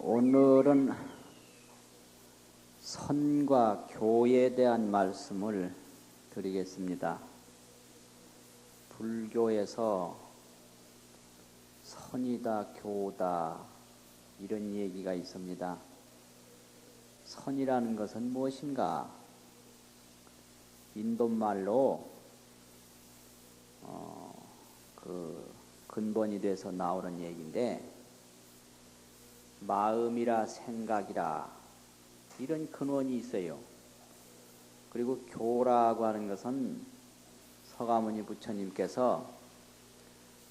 오늘은 선과 교에 대한 말씀을 드리겠습니다. 불교에서 선이다, 교다 이런 얘기가 있습니다. 선이라는 것은 무엇인가? 인도말로 그 근본이 돼서 나오는 얘기인데, 마음이라 생각이라 이런 근원이 있어요. 그리고 교라고 하는 것은 서가모니 부처님께서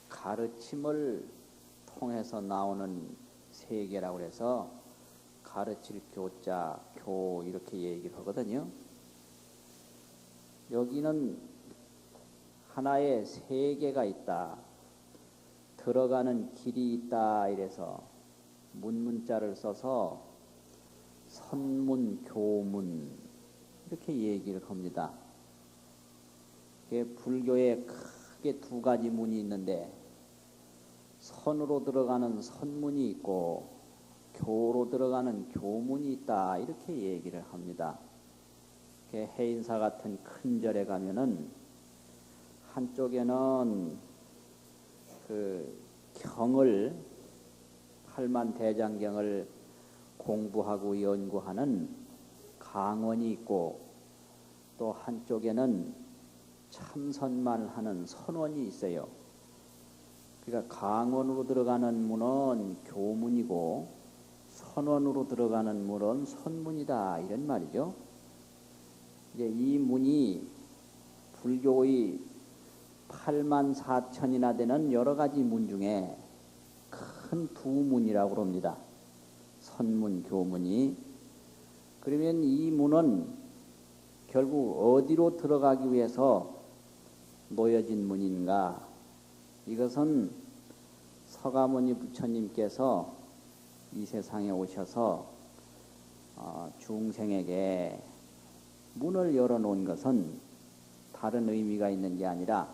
가르침을 통해서 나오는 세계라고 해서 가르칠 교자, 교 이렇게 얘기를 하거든요. 여기는 하나의 세계가 있다, 들어가는 길이 있다 이래서 문문자를 써서 선문, 교문 이렇게 얘기를 합니다. 불교에 크게 두 가지 문이 있는데, 선으로 들어가는 선문이 있고 교로 들어가는 교문이 있다 이렇게 얘기를 합니다. 해인사 같은 큰 절에 가면은 한쪽에는 그 경을 팔만대장경을 공부하고 연구하는 강원이 있고, 또 한쪽에는 참선만 하는 선원이 있어요. 그러니까 강원으로 들어가는 문은 교문이고 선원으로 들어가는 문은 선문이다 이런 말이죠. 이제 이 문이 불교의 84,000이나 되는 여러 가지 문 중에 큰 두 문이라고 합니다. 선문, 교문이. 그러면 이 문은 결국 어디로 들어가기 위해서 놓여진 문인가? 이것은 서가모니 부처님께서 이 세상에 오셔서 중생에게 문을 열어놓은 것은 다른 의미가 있는 게 아니라,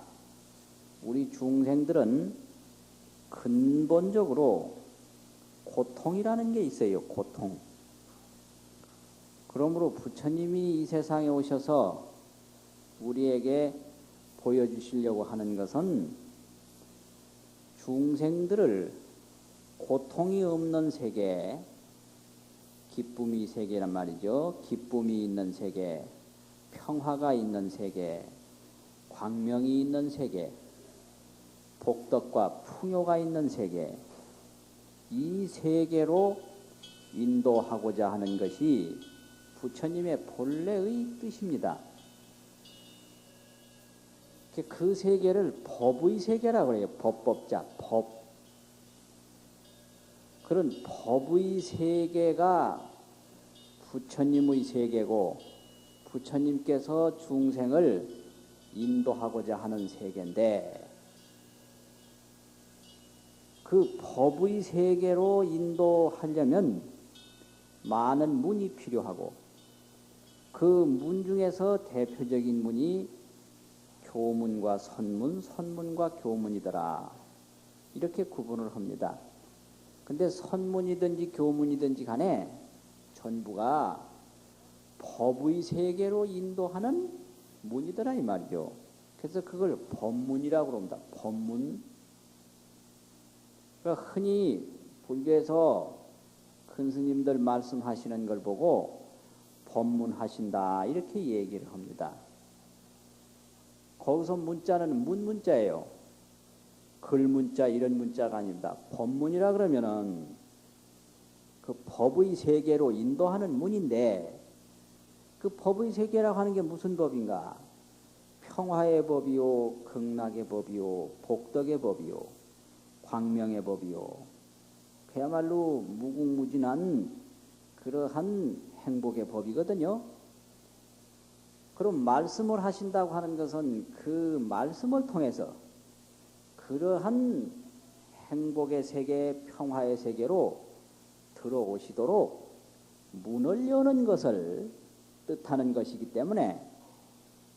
우리 중생들은 근본적으로 고통이라는 게 있어요. 고통. 그러므로 부처님이 이 세상에 오셔서 우리에게 보여주시려고 하는 것은 중생들을 고통이 없는 세계, 기쁨이 세계란 말이죠. 기쁨이 있는 세계, 평화가 있는 세계, 광명이 있는 세계, 복덕과 풍요가 있는 세계, 이 세계로 인도하고자 하는 것이 부처님의 본래의 뜻입니다. 그 세계를 법의 세계라고 해요. 법법자, 법. 그런 법의 세계가 부처님의 세계고, 부처님께서 중생을 인도하고자 하는 세계인데, 그 법의 세계로 인도하려면 많은 문이 필요하고, 그 문 중에서 대표적인 문이 교문과 선문, 선문과 교문이더라 이렇게 구분을 합니다. 근데 선문이든지 교문이든지 간에 전부가 법의 세계로 인도하는 문이더라 이 말이죠. 그래서 그걸 법문이라고 합니다. 법문. 그러니까 흔히 불교에서 큰 스님들 말씀하시는 걸 보고 법문하신다 이렇게 얘기를 합니다. 거기서 문자는 문문자예요. 글문자 이런 문자가 아닙니다. 법문이라 그러면은 그 법의 세계로 인도하는 문인데 그 법의 세계라고 하는 게 무슨 법인가? 평화의 법이요, 극락의 법이요, 복덕의 법이요, 광명의 법이요. 그야말로 무궁무진한 그러한 행복의 법이거든요. 그럼 말씀을 하신다고 하는 것은 그 말씀을 통해서 그러한 행복의 세계, 평화의 세계로 들어오시도록 문을 여는 것을 뜻하는 것이기 때문에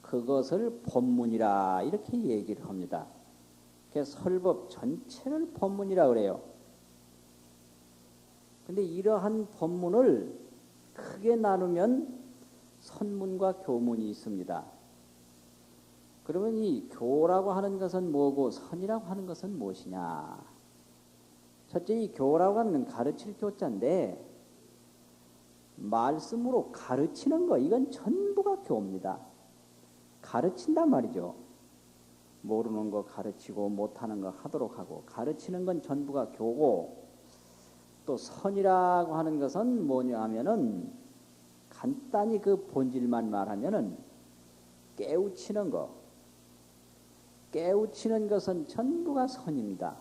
그것을 법문이라 이렇게 얘기를 합니다. 그래서 설법 전체를 법문이라 그래요. 근데 이러한 법문을 크게 나누면 선문과 교문이 있습니다. 그러면 이 교라고 하는 것은 뭐고 선이라고 하는 것은 무엇이냐? 첫째 이 교라고 하는 건 가르칠 교자인데 말씀으로 가르치는 거 이건 전부가 교입니다. 가르친단 말이죠. 모르는 거 가르치고 못하는 거 하도록 하고 가르치는 건 전부가 교고 또 선이라고 하는 것은 뭐냐 하면은 간단히 그 본질만 말하면은 깨우치는 거. 깨우치는 것은 전부가 선입니다.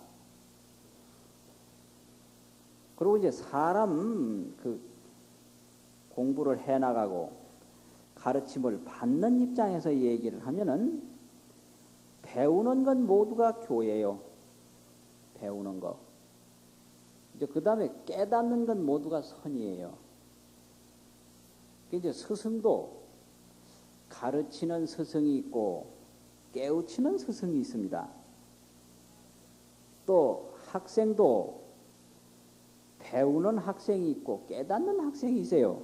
그리고 이제 사람 그 공부를 해나가고 가르침을 받는 입장에서 얘기를 하면은 배우는 건 모두가 교예요. 배우는 거. 이제 그 다음에 깨닫는 건 모두가 선이에요. 이제 스승도 가르치는 스승이 있고 깨우치는 스승이 있습니다. 또 학생도 배우는 학생이 있고 깨닫는 학생이 있어요.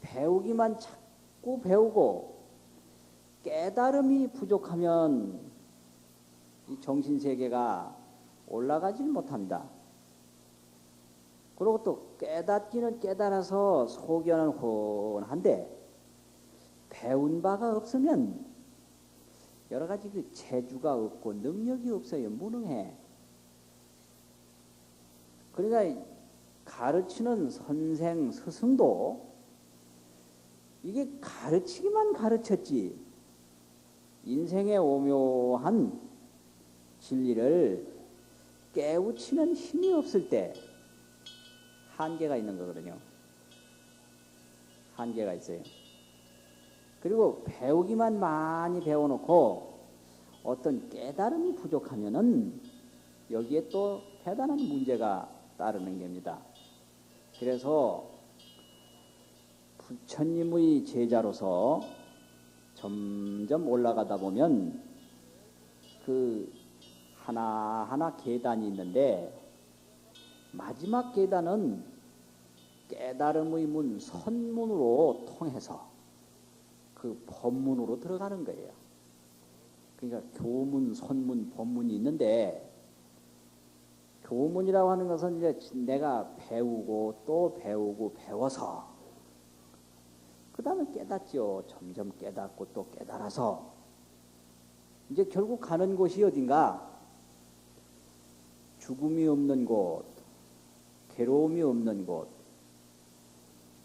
배우기만 자꾸 배우고 깨달음이 부족하면 이 정신세계가 올라가질 못합니다. 그리고 또 깨닫기는 깨달아서 소견은 훤한데 배운 바가 없으면 여러 가지 그 재주가 없고 능력이 없어요. 무능해. 그러니까 가르치는 선생, 스승도 이게 가르치기만 가르쳤지 인생의 오묘한 진리를 깨우치는 힘이 없을 때 한계가 있는 거거든요. 한계가 있어요. 그리고 배우기만 많이 배워놓고 어떤 깨달음이 부족하면은 여기에 또 대단한 문제가 따르는 겁니다. 그래서 부처님의 제자로서 점점 올라가다 보면 그 하나하나 계단이 있는데 마지막 계단은 깨달음의 문, 선문으로 통해서 그 법문으로 들어가는 거예요. 그러니까 교문, 선문, 법문이 있는데 교문이라고 하는 것은 이제 내가 배우고 또 배우고 배워서 그 다음에 깨닫죠. 점점 깨닫고 또 깨달아서 이제 결국 가는 곳이 어딘가 죽음이 없는 곳, 괴로움이 없는 곳,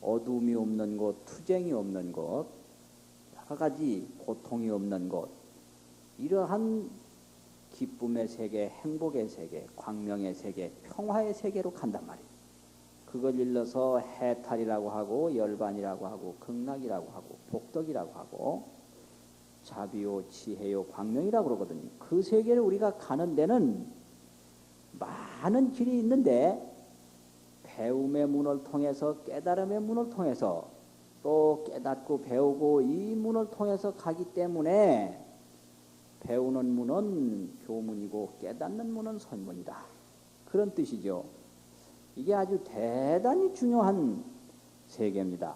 어둠이 없는 곳, 투쟁이 없는 곳, 여러 가지 고통이 없는 곳, 이러한 기쁨의 세계, 행복의 세계, 광명의 세계, 평화의 세계로 간단 말이에요. 그걸 일러서 해탈이라고 하고 열반이라고 하고 극락이라고 하고 복덕이라고 하고 자비요, 지혜요, 광명이라고 그러거든요. 그 세계를 우리가 가는 데는 많은 길이 있는데 배움의 문을 통해서 깨달음의 문을 통해서 또 깨닫고 배우고 이 문을 통해서 가기 때문에 배우는 문은 교문이고 깨닫는 문은 선문이다. 그런 뜻이죠. 이게 아주 대단히 중요한 세계입니다.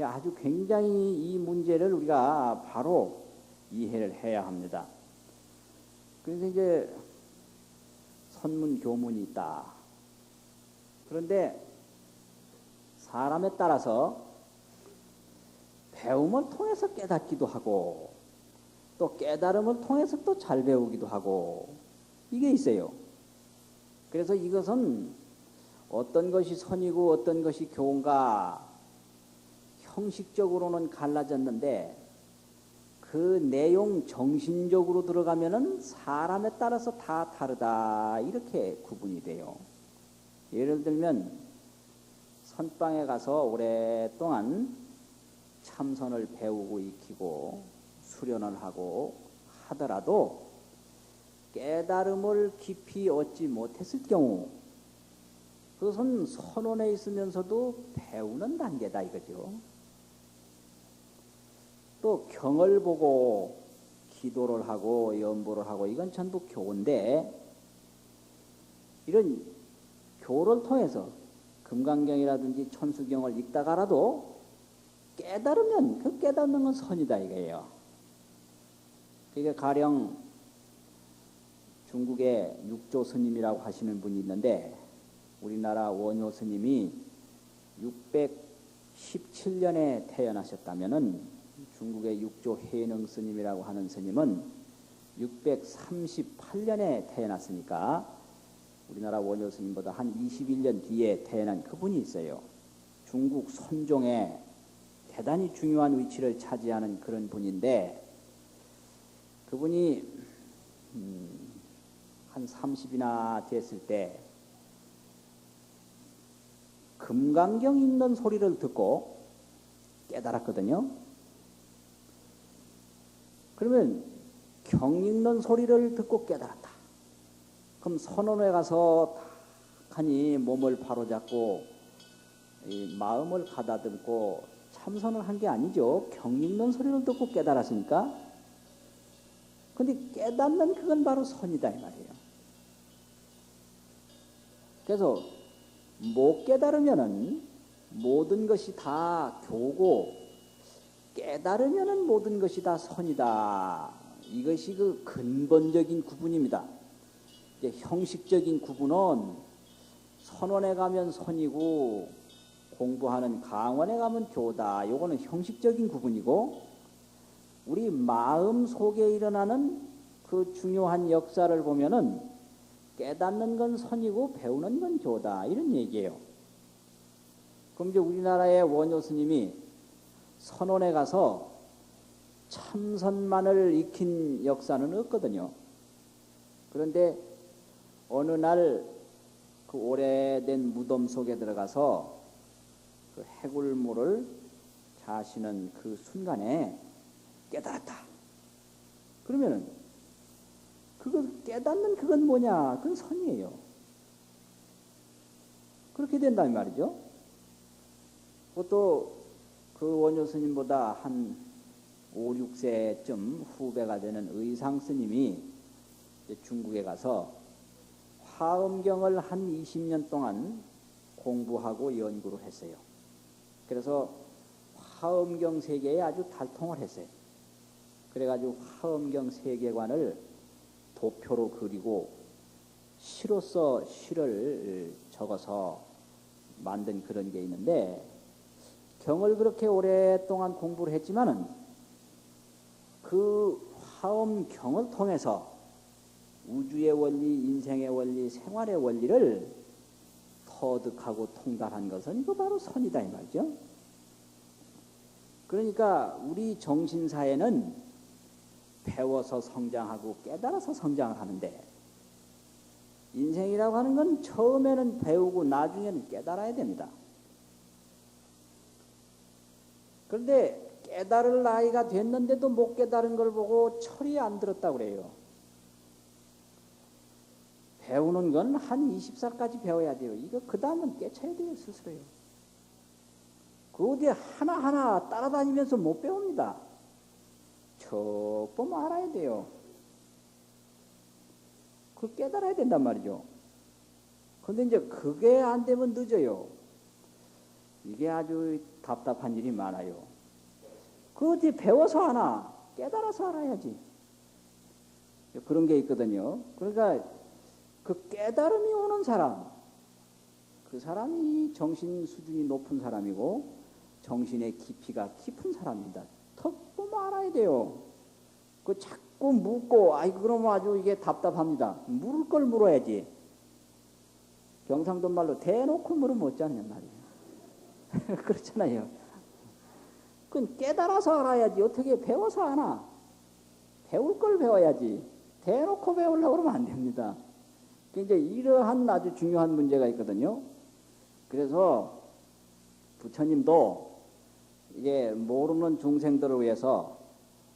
아주 굉장히 이 문제를 우리가 바로 이해를 해야 합니다. 그래서 이제 선문, 교문이 있다. 그런데 사람에 따라서 배움을 통해서 깨닫기도 하고 또 깨달음을 통해서 또 잘 배우기도 하고 이게 있어요. 그래서 이것은 어떤 것이 선이고 어떤 것이 교훈가 형식적으로는 갈라졌는데 그 내용 정신적으로 들어가면은 사람에 따라서 다 다르다 이렇게 구분이 돼요. 예를 들면 선방에 가서 오랫동안 참선을 배우고 익히고 수련을 하고 하더라도 깨달음을 깊이 얻지 못했을 경우 그것은 선원에 있으면서도 배우는 단계다 이거죠. 또 경을 보고 기도를 하고 연보를 하고 이건 전부 교인데 이런 교를 통해서 금강경이라든지 천수경을 읽다가라도 깨달으면 그 깨닫는 건 선이다 이거예요. 그게 가령 중국의 육조 스님이라고 하시는 분이 있는데 우리나라 원효 스님이 617년에 태어나셨다면은 중국의 육조 해능 스님이라고 하는 스님은 638년에 태어났으니까 우리나라 원효 스님보다 한 21년 뒤에 태어난 그분이 있어요. 중국 선종에 대단히 중요한 위치를 차지하는 그런 분인데 그분이 한 30이나 됐을 때 금강경 읽는 소리를 듣고 깨달았거든요. 그러면 경 읽는 소리를 듣고 깨달았다. 그럼 선원에 가서 하니 몸을 바로잡고 이 마음을 가다듬고 참선을 한 게 아니죠. 경 읽는 소리를 듣고 깨달았으니까. 근데 깨닫는 그건 바로 선이다 이 말이에요. 그래서 못 깨달으면은 모든 것이 다 교고 깨달으면은 모든 것이 다 선이다. 이것이 그 근본적인 구분입니다. 이제 형식적인 구분은 선원에 가면 선이고 공부하는 강원에 가면 교다. 요거는 형식적인 구분이고 우리 마음 속에 일어나는 그 중요한 역사를 보면은 깨닫는 건 선이고 배우는 건 교다. 이런 얘기예요. 그럼 이제 우리나라의 원효 스님이 선원에 가서 참선만을 익힌 역사는 없거든요. 그런데 어느 날 그 오래된 무덤 속에 들어가서 그 해굴물을 자시는 그 순간에 깨달았다. 그러면은 그거 깨닫는 그건 뭐냐? 그건 선이에요. 그렇게 된다는 말이죠. 그것도 그 원효 스님보다 한 5, 6세쯤 후배가 되는 의상 스님이 중국에 가서 화엄경을 한 20년 동안 공부하고 연구를 했어요. 그래서 화엄경 세계에 아주 달통을 했어요. 그래가지고 화엄경 세계관을 도표로 그리고 시로서 시를 적어서 만든 그런 게 있는데 경을 그렇게 오랫동안 공부를 했지만은 그 화엄경을 통해서 우주의 원리, 인생의 원리, 생활의 원리를 터득하고 통달한 것은 이거 바로 선이다 이 말이죠. 그러니까 우리 정신사에는 배워서 성장하고 깨달아서 성장을 하는데 인생이라고 하는 건 처음에는 배우고 나중에는 깨달아야 됩니다. 그런데 깨달을 나이가 됐는데도 못 깨달은 걸 보고 철이 안 들었다고 그래요. 배우는 건 한 20살까지 배워야 돼요. 이거 그 다음은 깨쳐야 돼요 스스로요. 그 어디 하나하나 따라다니면서 못 배웁니다. 척 보면 알아야 돼요. 그걸 깨달아야 된단 말이죠. 그런데 이제 그게 안 되면 늦어요. 이게 아주 답답한 일이 많아요. 그 어디 배워서 하나 깨달아서 알아야지. 그런 게 있거든요. 그러니까 그 깨달음이 오는 사람, 그 사람이 정신 수준이 높은 사람이고 정신의 깊이가 깊은 사람입니다. 턱 보면 알아야 돼요. 그 자꾸 묻고, 아이, 그러면 아주 이게 답답합니다. 물을 걸 물어야지. 경상도 말로 대놓고 물으면 어쩌냐 말이에요. 그렇잖아요. 그건 깨달아서 알아야지. 어떻게 배워서 아나? 배울 걸 배워야지. 대놓고 배우려고 그러면 안 됩니다. 이제 이러한 아주 중요한 문제가 있거든요. 그래서 부처님도 이게 모르는 중생들을 위해서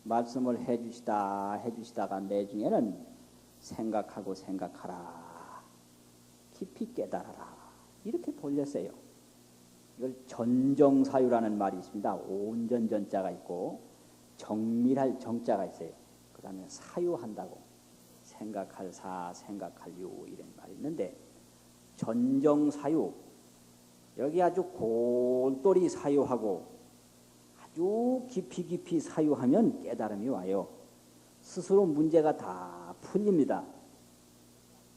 말씀을 해주시다가 내중에는 생각하고 생각하라. 깊이 깨달아라. 이렇게 돌렸어요. 이걸 전정사유라는 말이 있습니다. 온전전자가 있고 정밀할 정자가 있어요. 그 다음에 사유한다고. 생각할 사, 생각할 유 이런 말이 있는데 전정사유 여기 아주 골똘히 사유하고 아주 깊이 사유하면 깨달음이 와요. 스스로 문제가 다 풀립니다.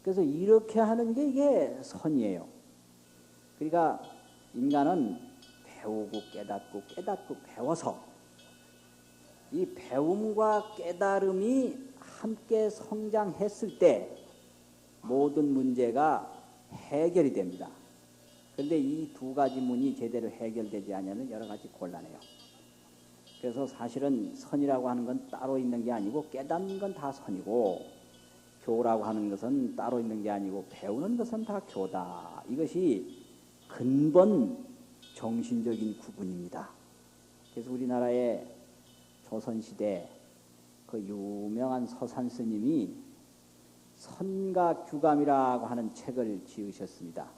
그래서 이렇게 하는 게 이게 선이에요. 그러니까 인간은 배우고 깨닫고 배워서 이 배움과 깨달음이 함께 성장했을 때 모든 문제가 해결이 됩니다. 그런데 이 두 가지 문이 제대로 해결되지 않으면 여러 가지 곤란해요. 그래서 사실은 선이라고 하는 건 따로 있는 게 아니고 깨닫는 건 다 선이고 교라고 하는 것은 따로 있는 게 아니고 배우는 것은 다 교다. 이것이 근본 정신적인 구분입니다. 그래서 우리나라의 조선시대 그 유명한 서산 스님이 선과 규감이라고 하는 책을 지으셨습니다.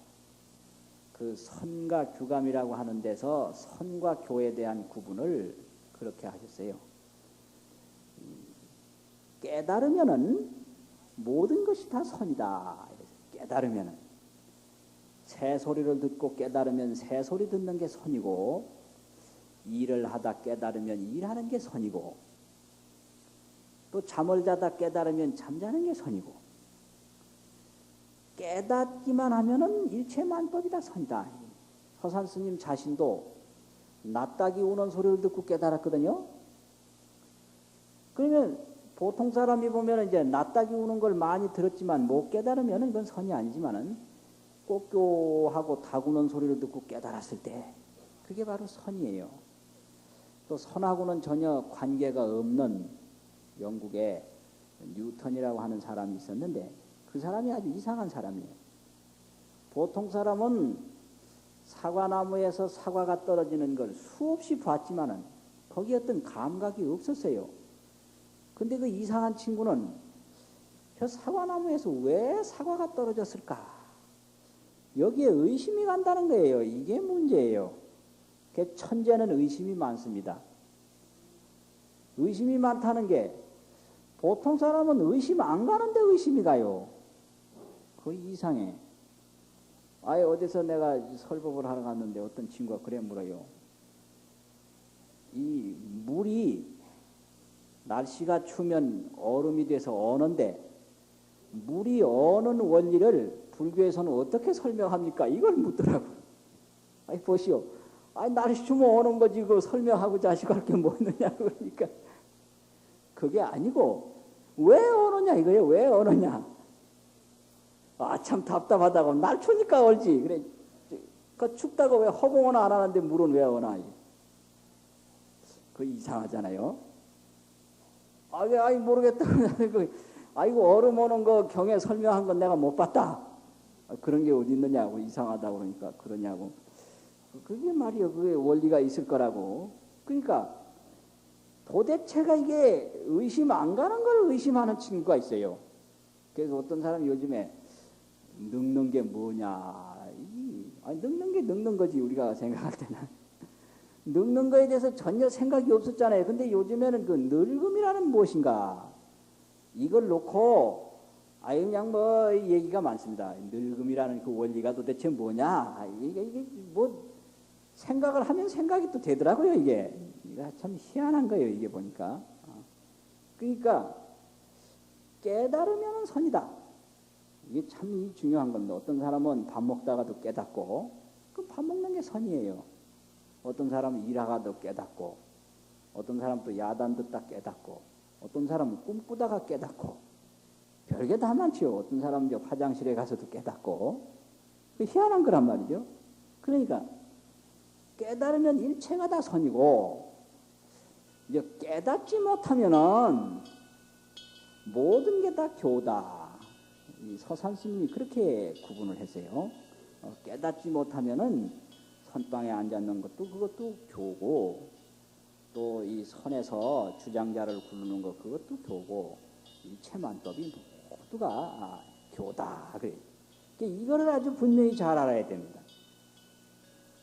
그 선과 규감이라고 하는 데서 선과 교에 대한 구분을 그렇게 하셨어요. 깨달으면은 모든 것이 다 선이다. 깨달으면은 새소리를 듣고 깨달으면 새소리 듣는 게 선이고 일을 하다 깨달으면 일하는 게 선이고 또 잠을 자다 깨달으면 잠자는 게 선이고 깨닫기만 하면은 일체만법이 다 선이다. 서산 스님 자신도 낫닭이 우는 소리를 듣고 깨달았거든요. 그러면 보통 사람이 보면 이제 낫닭이 우는 걸 많이 들었지만 못 깨달으면 그건 선이 아니지만은 꽃교하고 닭 우는 소리를 듣고 깨달았을 때 그게 바로 선이에요. 또 선하고는 전혀 관계가 없는 영국에 뉴턴이라고 하는 사람이 있었는데 그 사람이 아주 이상한 사람이에요. 보통 사람은 사과나무에서 사과가 떨어지는 걸 수없이 봤지만은 거기에 어떤 감각이 없었어요. 근데 그 이상한 친구는 저 사과나무에서 왜 사과가 떨어졌을까? 여기에 의심이 간다는 거예요. 이게 문제예요. 천재는 의심이 많습니다. 의심이 많다는 게 보통 사람은 의심 안 가는데 의심이 가요. 그거 이상해. 아예 어디서 내가 설법을 하러 갔는데 어떤 친구가 그래 물어요. 이 물이 날씨가 추우면 얼음이 돼서 어는데 물이 어는 원리를 불교에서는 어떻게 설명합니까? 이걸 묻더라고요. 아니 보시오. 아니 날씨 추우면 어는 거지 그거 설명하고 자식할 게 뭐 있느냐 그러니까 그게 아니고 왜 어느냐 이거예요. 왜 어느냐. 아 참 답답하다고 날 추니까 얼지. 그래 그 춥다고 왜 허공은 안 하는데 물은 왜 어나. 그 이상하잖아요. 아이 모르겠다. 아이고 얼음 오는 거 경에 설명한 건 내가 못 봤다. 그런 게 어디 있느냐고 이상하다고 그러니까 그러냐고. 그게 말이요. 그게 원리가 있을 거라고. 그러니까 도대체가 이게 의심 안 가는 걸 의심하는 친구가 있어요. 그래서 어떤 사람이 요즘에 늙는 게 뭐냐. 아니, 늙는 게 늙는 거지 우리가 생각할 때는. 늙는 거에 대해서 전혀 생각이 없었잖아요. 근데 요즘에는 그 늙음이라는 무엇인가 이걸 놓고 아예 그냥 뭐 얘기가 많습니다. 늙음이라는 그 원리가 도대체 뭐냐. 이게 뭐 생각을 하면 생각이 또 되더라고요. 이게 참 희한한 거예요. 이게 보니까. 그러니까 깨달으면 선이다. 이게 참 중요한 겁니다. 어떤 사람은 밥 먹다가도 깨닫고 그 밥 먹는 게 선이에요. 어떤 사람은 일하다도 깨닫고 어떤 사람은 또 야단 듣다 깨닫고 어떤 사람은 꿈꾸다가 깨닫고, 별게 다 많지요. 어떤 사람은 이제 화장실에 가서도 깨닫고, 그 희한한 거란 말이죠. 그러니까 깨달으면 일체가 다 선이고, 이제 깨닫지 못하면은 모든 게 다 교다. 이 서산 스님이 그렇게 구분을 했어요. 깨닫지 못하면은 선방에 앉았는 것도 그것도 교고, 또 이 선에서 주장자를 부르는 것 그것도 교고, 일체만법이 모두가 교다. 그래. 이거를 아주 분명히 잘 알아야 됩니다.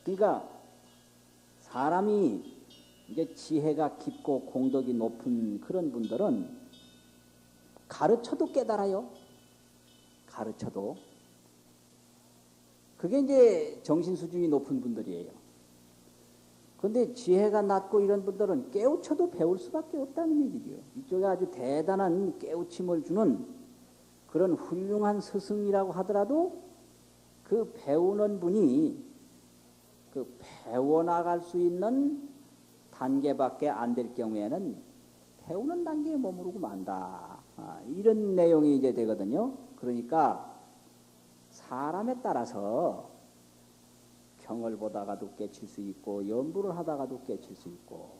그러니까 사람이 이제 지혜가 깊고 공덕이 높은 그런 분들은 가르쳐도 깨달아요. 가르쳐도. 그게 이제 정신 수준이 높은 분들이에요. 그런데 지혜가 낮고 이런 분들은 깨우쳐도 배울 수밖에 없다는 얘기죠. 이쪽에 아주 대단한 깨우침을 주는 그런 훌륭한 스승이라고 하더라도 그 배우는 분이 그 배워나갈 수 있는 단계밖에 안 될 경우에는 배우는 단계에 머무르고 만다. 이런 내용이 이제 되거든요. 그러니까 사람에 따라서 경을 보다가도 깨칠 수 있고, 연부를 하다가도 깨칠 수 있고,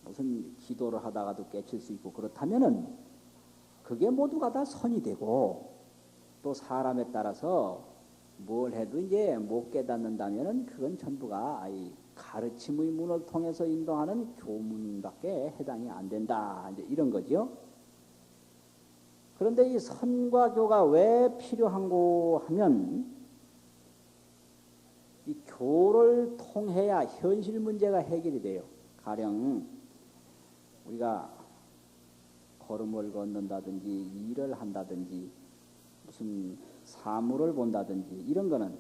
무슨 기도를 하다가도 깨칠 수 있고, 그렇다면은 그게 모두가 다 선이 되고, 또 사람에 따라서 뭘 해도 이제 못 깨닫는다면은 그건 전부가 이 가르침의 문을 통해서 인도하는 교문밖에 해당이 안 된다. 이제 이런 거죠. 그런데 이 선과 교가 왜 필요한고 하면, 이 교를 통해야 현실 문제가 해결이 돼요. 가령 우리가 걸음을 걷는다든지 일을 한다든지 무슨 사물을 본다든지 이런 거는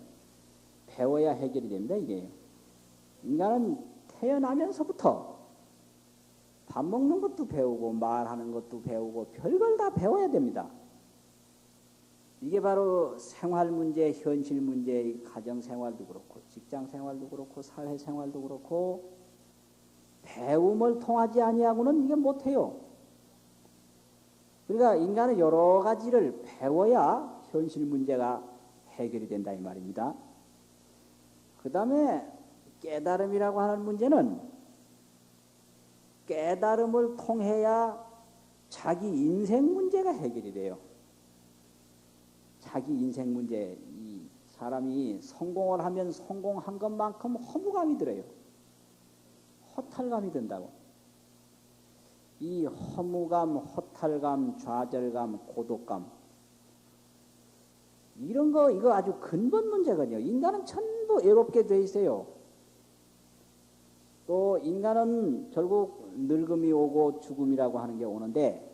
배워야 해결이 됩니다. 이게 인간은 태어나면서부터 밥 먹는 것도 배우고 말하는 것도 배우고 별걸 다 배워야 됩니다. 이게 바로 생활 문제, 현실 문제, 가정 생활도 그렇고 직장 생활도 그렇고 사회 생활도 그렇고 배움을 통하지 아니하고는 이게 못해요. 그러니까 인간은 여러 가지를 배워야 현실 문제가 해결이 된다 이 말입니다. 그 다음에 깨달음이라고 하는 문제는 깨달음을 통해야 자기 인생 문제가 해결이 돼요. 자기 인생 문제, 이 사람이 성공을 하면 성공한 것만큼 허무감이 들어요. 허탈감이 든다고. 이 허무감, 허탈감, 좌절감, 고독감 이런 거 이거 아주 근본 문제거든요. 인간은 전부 외롭게 돼 있어요. 또 인간은 결국 늙음이 오고 죽음이라고 하는 게 오는데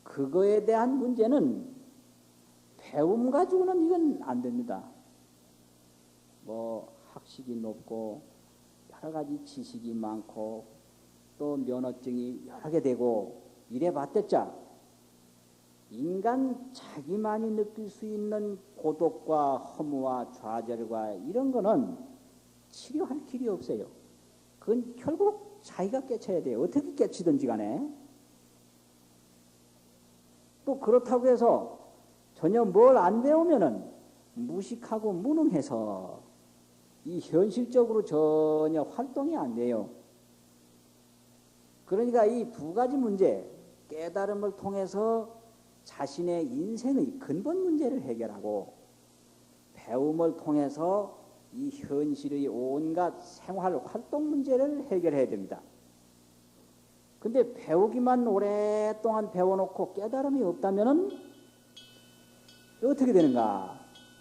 그거에 대한 문제는 배움 가지고는 이건 안 됩니다. 뭐 학식이 높고 여러 가지 지식이 많고 또 면허증이 여러 개 되고 이래 봤댔자 인간 자기만이 느낄 수 있는 고독과 허무와 좌절과 이런 거는 치료할 길이 없어요. 그건 결국 자기가 깨쳐야 돼요. 어떻게 깨치든지 간에. 또 그렇다고 해서 전혀 뭘 안 배우면은 무식하고 무능해서 이 현실적으로 전혀 활동이 안 돼요. 그러니까 이 두 가지 문제, 깨달음을 통해서 자신의 인생의 근본 문제를 해결하고 배움을 통해서 이 현실의 온갖 생활 활동 문제를 해결해야 됩니다. 근데 배우기만 오랫동안 배워놓고 깨달음이 없다면은 어떻게 되는가?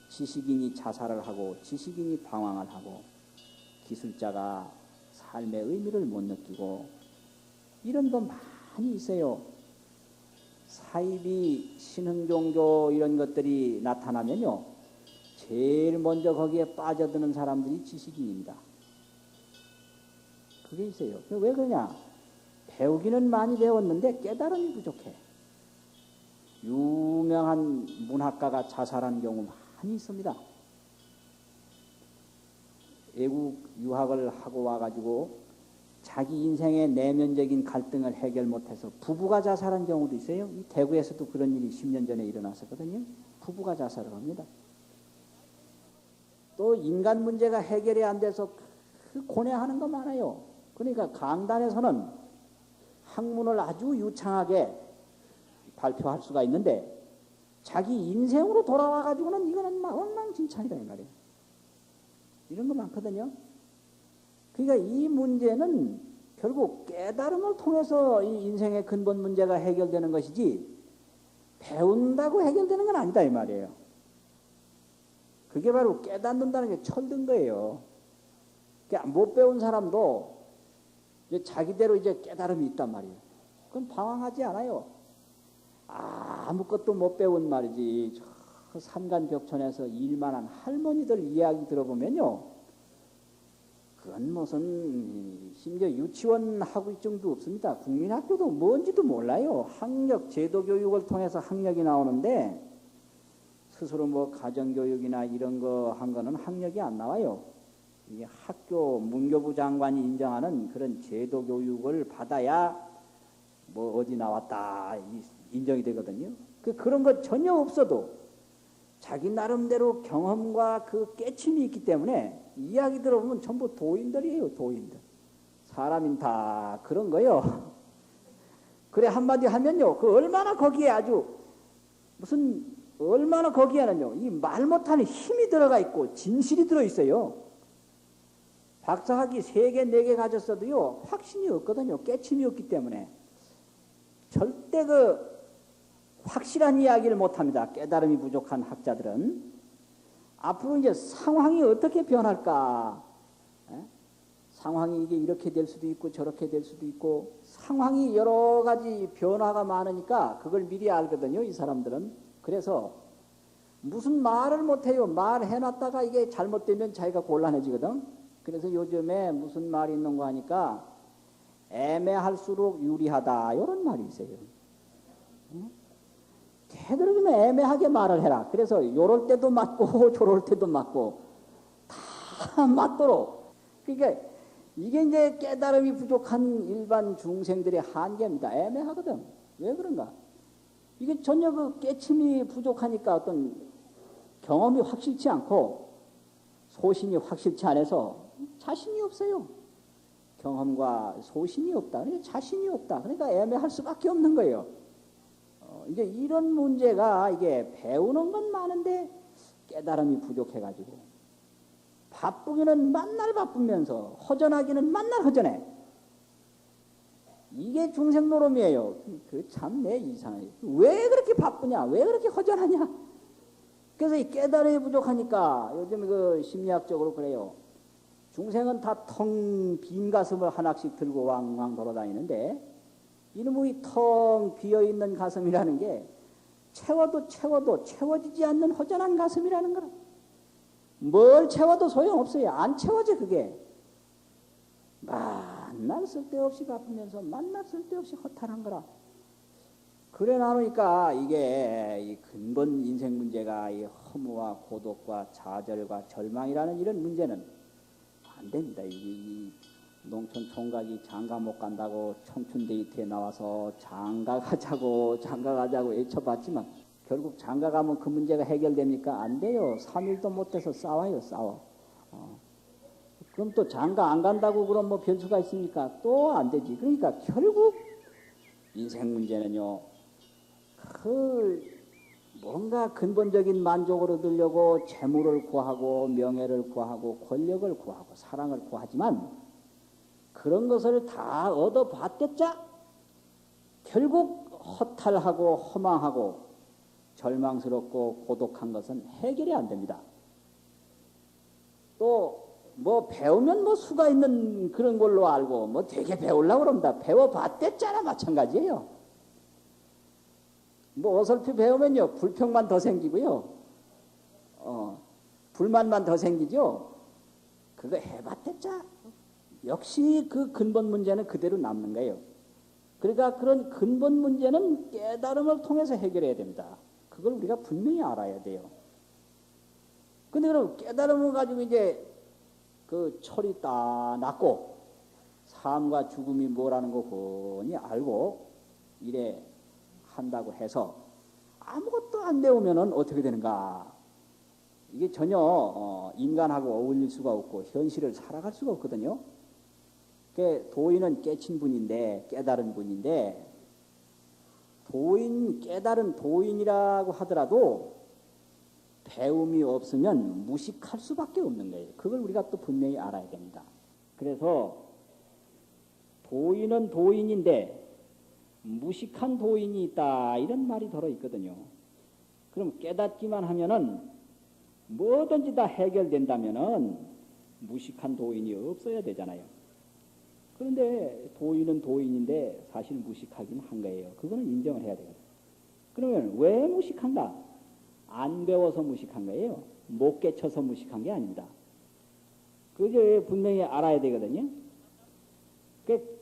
지식인이 자살을 하고 지식인이 방황을 하고 기술자가 삶의 의미를 못 느끼고 이런 거 많이 있어요. 사이비 신흥종교 이런 것들이 나타나면요. 제일 먼저 거기에 빠져드는 사람들이 지식인입니다. 그게 있어요. 왜 그러냐? 배우기는 많이 배웠는데 깨달음이 부족해. 유명한 문학가가 자살한 경우 많이 있습니다. 외국 유학을 하고 와가지고 자기 인생의 내면적인 갈등을 해결 못해서 부부가 자살한 경우도 있어요. 이 대구에서도 그런 일이 10년 전에 일어났었거든요. 부부가 자살을 합니다. 또 인간 문제가 해결이 안 돼서 고뇌하는 거 많아요. 그러니까 강단에서는 학문을 아주 유창하게 발표할 수가 있는데 자기 인생으로 돌아와 가지고는 이거는 막 엉망진창이다 이 말이에요. 이런 거 많거든요. 그러니까 이 문제는 결국 깨달음을 통해서 이 인생의 근본 문제가 해결되는 것이지 배운다고 해결되는 건 아니다 이 말이에요. 그게 바로 깨닫는다는 게 철든 거예요. 그러니까 못 배운 사람도 이제 자기대로 이제 깨달음이 있단 말이에요. 그건 방황하지 않아요. 아무것도 못 배운 말이지. 저 산간벽천에서 일만한 할머니들 이야기 들어보면요. 그건 무슨 심지어 유치원 학위증도 없습니다. 국민학교도 뭔지도 몰라요. 학력, 제도교육을 통해서 학력이 나오는데 스스로 뭐 가정교육이나 이런 거 한 거는 학력이 안 나와요. 이 학교 문교부 장관이 인정하는 그런 제도교육을 받아야 뭐 어디 나왔다 인정이 되거든요. 그런 거 전혀 없어도 자기 나름대로 경험과 그 깨침이 있기 때문에 이야기 들어보면 전부 도인들이에요. 도인들. 사람인 다 그런 거요. 그래 한마디 하면요. 그 얼마나 거기에 아주 무슨 얼마나 거기에는요. 이 말 못하는 힘이 들어가 있고 진실이 들어있어요. 박사학위 3개, 4개 가졌어도요. 확신이 없거든요. 깨침이 없기 때문에. 절대 그 확실한 이야기를 못합니다. 깨달음이 부족한 학자들은. 앞으로 이제 상황이 어떻게 변할까? 상황이 이게 이렇게 될 수도 있고 저렇게 될 수도 있고 상황이 여러 가지 변화가 많으니까 그걸 미리 알거든요. 이 사람들은. 그래서 무슨 말을 못해요. 말해놨다가 이게 잘못되면 자기가 곤란해지거든. 그래서 요즘에 무슨 말이 있는 거 하니까 애매할수록 유리하다 이런 말이 있어요. 되도록이면 애매하게 말을 해라. 그래서 요럴 때도 맞고 저럴 때도 맞고 다 맞도록. 그러니까 이게 이제 깨달음이 부족한 일반 중생들의 한계입니다. 애매하거든. 왜 그런가? 이게 전혀 그 깨침이 부족하니까 어떤 경험이 확실치 않고 소신이 확실치 않아서 자신이 없어요. 경험과 소신이 없다. 그러니까 자신이 없다. 그러니까 애매할 수밖에 없는 거예요. 이제 이런 문제가 이게 배우는 건 많은데 깨달음이 부족해가지고 바쁘기는 만날 바쁘면서 허전하기는 만날 허전해. 이게 중생 노름이에요. 그 참 내 이상해. 왜 그렇게 바쁘냐? 왜 그렇게 허전하냐? 그래서 이 깨달음이 부족하니까 요즘 그 심리학적으로 그래요. 중생은 다 텅 빈 가슴을 하나씩 들고 왕왕 돌아다니는데 이놈의 텅 비어있는 가슴이라는 게 채워도 채워지지 않는 허전한 가슴이라는 거라. 뭘 채워도 소용없어요. 안 채워져 그게. 만날 쓸데없이 바쁘면서 만날 쓸데없이 허탈한 거라. 그래 나누니까 이게 이 근본 인생 문제가 이 허무와 고독과 좌절과 절망이라는 이런 문제는 안 됩니다. 이 농촌 총각이 장가 못 간다고 청춘 데이트에 나와서 장가 가자고 외쳐봤지만 결국 장가 가면 그 문제가 해결됩니까? 안 돼요. 3일도 못해서 싸워요. 그럼 또 장가 안 간다고 그럼 뭐 변수가 있습니까? 또 안 되지. 그러니까 결국 인생 문제는요. 그 뭔가 근본적인 만족을 얻으려고 재물을 구하고 명예를 구하고 권력을 구하고 사랑을 구하지만 그런 것을 다 얻어봤댔자 결국 허탈하고 허망하고 절망스럽고 고독한 것은 해결이 안 됩니다. 또 뭐 배우면 뭐 수가 있는 그런 걸로 알고 뭐 되게 배우려고 그럽니다. 배워봤댔잖아 마찬가지예요. 뭐 어설피 배우면요 불평만 더 생기고요. 불만만 더 생기죠. 그거 해봤댔자 역시 그 근본 문제는 그대로 남는 거예요. 그러니까 그런 근본 문제는 깨달음을 통해서 해결해야 됩니다. 그걸 우리가 분명히 알아야 돼요. 근데 그럼 깨달음을 가지고 이제 그 철이 딱 났고 삶과 죽음이 뭐라는 거 훤히 알고 이래 한다고 해서 아무것도 안 배우면은 어떻게 되는가? 이게 전혀 인간하고 어울릴 수가 없고 현실을 살아갈 수가 없거든요. 도인은 깨친 분인데 깨달은 분인데 깨달은 도인이라고 하더라도 배움이 없으면 무식할 수밖에 없는 거예요. 그걸 우리가 또 분명히 알아야 됩니다. 그래서 도인은 도인인데 무식한 도인이 있다 이런 말이 들어 있거든요. 그럼 깨닫기만 하면은 뭐든지 다 해결된다면은 무식한 도인이 없어야 되잖아요. 그런데 도인은 도인인데 사실 무식하긴 한 거예요. 그거는 인정을 해야 되거든요. 그러면 왜 무식한가? 안 배워서 무식한 거예요. 못 깨쳐서 무식한 게 아닙니다. 그게 분명히 알아야 되거든요.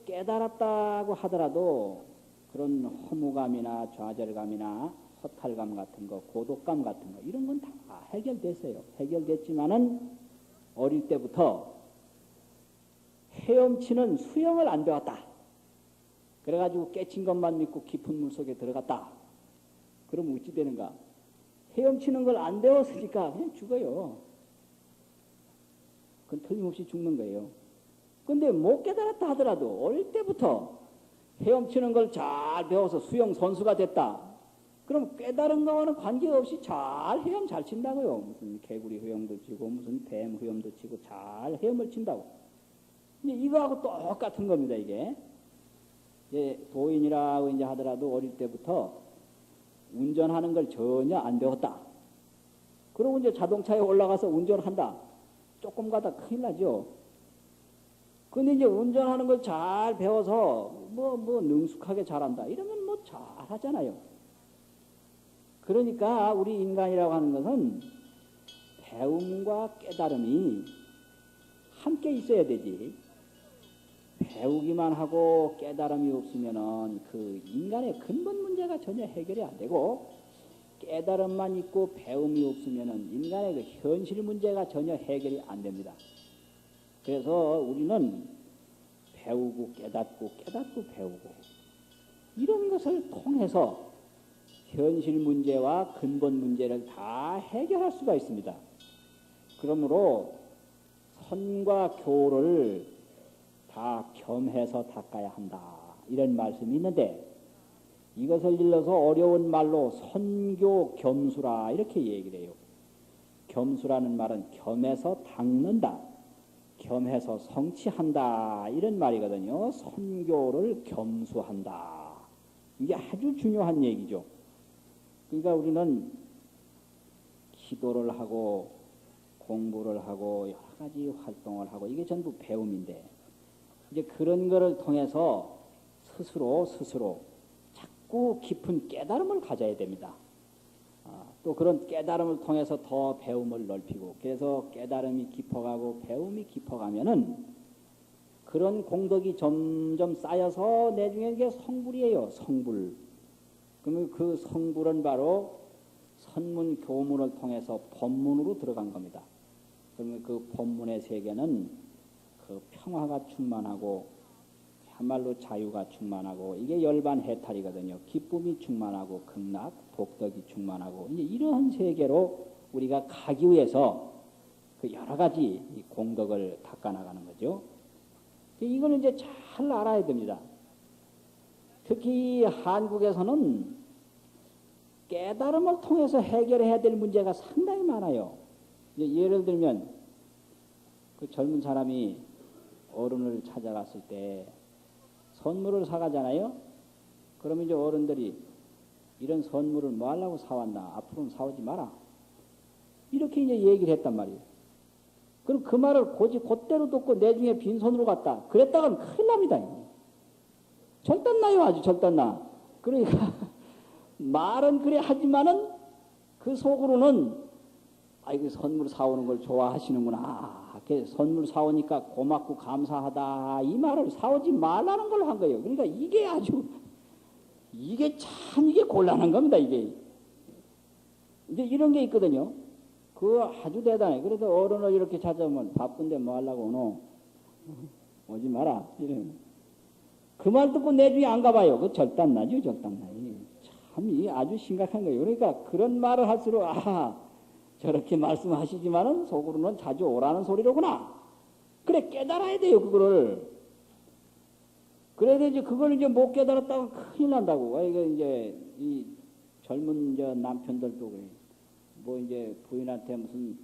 깨달았다고 하더라도 그런 허무감이나 좌절감이나 허탈감 같은 거, 고독감 같은 거 이런 건 다 해결됐어요. 해결됐지만은 어릴 때부터 헤엄치는 수영을 안 배웠다. 그래가지고 깨친 것만 믿고 깊은 물속에 들어갔다. 그럼 어찌 되는가? 헤엄치는 걸 안 배웠으니까 그냥 죽어요. 그건 틀림없이 죽는 거예요. 근데 못 깨달았다 하더라도 어릴 때부터 헤엄치는 걸 잘 배워서 수영 선수가 됐다. 그럼 깨달은 거와는 관계없이 잘 헤엄 잘 친다고요. 무슨 개구리 헤엄도 치고 무슨 뱀 헤엄도 치고 잘 헤엄을 친다고. 이제 이거하고 똑같은 겁니다. 이게 도인이라고 이제 하더라도 어릴 때부터 운전하는 걸 전혀 안 배웠다. 그러고 이제 자동차에 올라가서 운전한다. 조금 가다 큰일 나죠. 근데 이제 운전하는 걸 잘 배워서 뭐 능숙하게 잘한다. 이러면 뭐 잘하잖아요. 그러니까 우리 인간이라고 하는 것은 배움과 깨달음이 함께 있어야 되지. 배우기만 하고 깨달음이 없으면은 그 인간의 근본 문제가 전혀 해결이 안 되고 깨달음만 있고 배움이 없으면은 인간의 그 현실 문제가 전혀 해결이 안 됩니다. 그래서 우리는 배우고 깨닫고 깨닫고 배우고 이런 것을 통해서 현실 문제와 근본 문제를 다 해결할 수가 있습니다. 그러므로 선과 교를 다 겸해서 닦아야 한다. 이런 말씀이 있는데 이것을 일러서 어려운 말로 선교 겸수라 이렇게 얘기를 해요. 겸수라는 말은 겸해서 닦는다. 겸해서 성취한다. 이런 말이거든요. 선교를 겸수한다. 이게 아주 중요한 얘기죠. 그러니까 우리는 기도를 하고 공부를 하고 여러 가지 활동을 하고 이게 전부 배움인데 이제 그런 거를 통해서 스스로 자꾸 깊은 깨달음을 가져야 됩니다. 또 그런 깨달음을 통해서 더 배움을 넓히고 그래서 깨달음이 깊어가고 배움이 깊어가면은 그런 공덕이 점점 쌓여서 내중에 이게 성불이에요. 성불. 그러면 그 성불은 바로 선문 교문을 통해서 법문으로 들어간 겁니다. 그러면 그 법문의 세계는 그 평화가 충만하고 참말로 자유가 충만하고 이게 열반해탈이거든요. 기쁨이 충만하고 극락, 복덕이 충만하고 이제 이러한 세계로 우리가 가기 위해서 그 여러 가지 공덕을 닦아나가는 거죠. 이거는 이제 잘 알아야 됩니다. 특히 한국에서는 깨달음을 통해서 해결해야 될 문제가 상당히 많아요. 예를 들면 그 젊은 사람이 어른을 찾아갔을 때 선물을 사가잖아요. 그러면 이제 어른들이 이런 선물을 뭐 하려고 사왔나? 앞으로는 사오지 마라. 이렇게 이제 얘기를 했단 말이에요. 그럼 그 말을 곧대로 듣고 내중에 빈손으로 갔다. 그랬다가는 큰일 납니다. 절단나요. 아주 절단나. 그러니까 말은 그래 하지만은 그 속으로는 이거 선물 사오는 걸 좋아하시는구나. 선물 사오니까 고맙고 감사하다. 이 말을 사오지 말라는 걸 한 거예요. 그러니까 이게 참 곤란한 겁니다. 이게. 이제 이런 게 있거든요. 그거 아주 대단해. 그래도 어른을 이렇게 찾아오면 바쁜데 뭐 하려고 오노? 오지 마라. 이런. 그 말 듣고 내중에 안 가봐요. 그 절단나죠, 절단나이. 참, 이 아주 심각한 거예요. 그러니까 그런 말을 할수록, 아, 저렇게 말씀하시지만은 속으로는 자주 오라는 소리로구나. 그래, 깨달아야 돼요, 그거를. 그래야 되지, 그걸 이제 못 깨달았다고 큰일 난다고. 이거 이제, 이 젊은 남편들도 그래. 뭐 이제 부인한테 무슨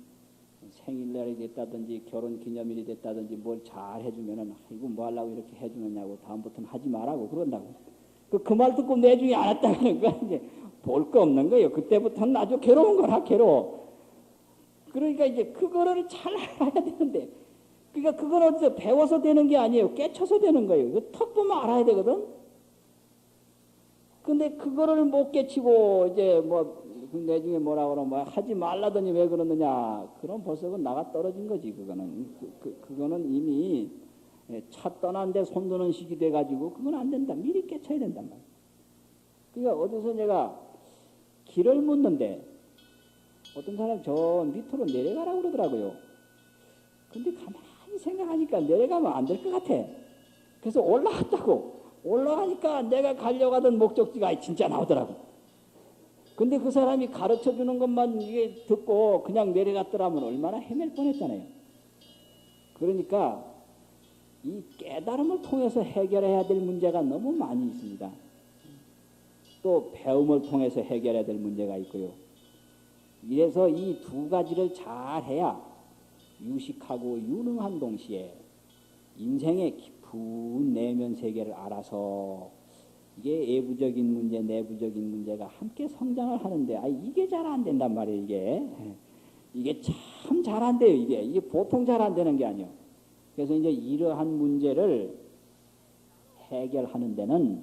생일날이 됐다든지 결혼 기념일이 됐다든지 뭘 잘 해주면은 이거 뭐 하려고 이렇게 해주느냐고 다음부터는 하지 말라고 그런다고. 그 말 듣고 내중에 안 했다는 거 이제 볼 거 없는 거예요. 그때부터는 아주 괴로운 거라 괴로워. 그러니까 이제 그거를 잘 알아야 되는데, 그러니까 그건 어디서 배워서 되는 게 아니에요. 깨쳐서 되는 거예요. 그 턱 보면 알아야 되거든. 근데 그거를 못 깨치고 이제 뭐 내중에 뭐라 그러면 뭐 하지 말라더니 왜 그러느냐. 그럼 벌써 나가 떨어진 거지. 그거는 그거는 이미 차 떠난데 손드는 시기 돼가지고 그건 안 된다. 미리 깨쳐야 된단 말이야. 그러니까 어디서 내가 길을 묻는데 어떤 사람 저 밑으로 내려가라고 그러더라고요. 근데 가만히 생각하니까 내려가면 안 될 것 같아. 그래서 올라갔다고. 올라가니까 내가 가려고 하던 목적지가 진짜 나오더라고. 근데 그 사람이 가르쳐 주는 것만 이게 듣고 그냥 내려갔더라면 얼마나 헤맬 뻔했잖아요. 그러니까 이 깨달음을 통해서 해결해야 될 문제가 너무 많이 있습니다. 또 배움을 통해서 해결해야 될 문제가 있고요. 이래서 이 두 가지를 잘 해야 유식하고 유능한 동시에 인생의 깊은 내면 세계를 알아서 이게 외부적인 문제, 내부적인 문제가 함께 성장을 하는데, 이게 잘 안 된단 말이에요, 이게 참 잘 안 돼요, 이게 보통 잘 안 되는 게 아니에요. 그래서 이제 이러한 문제를 해결하는 데는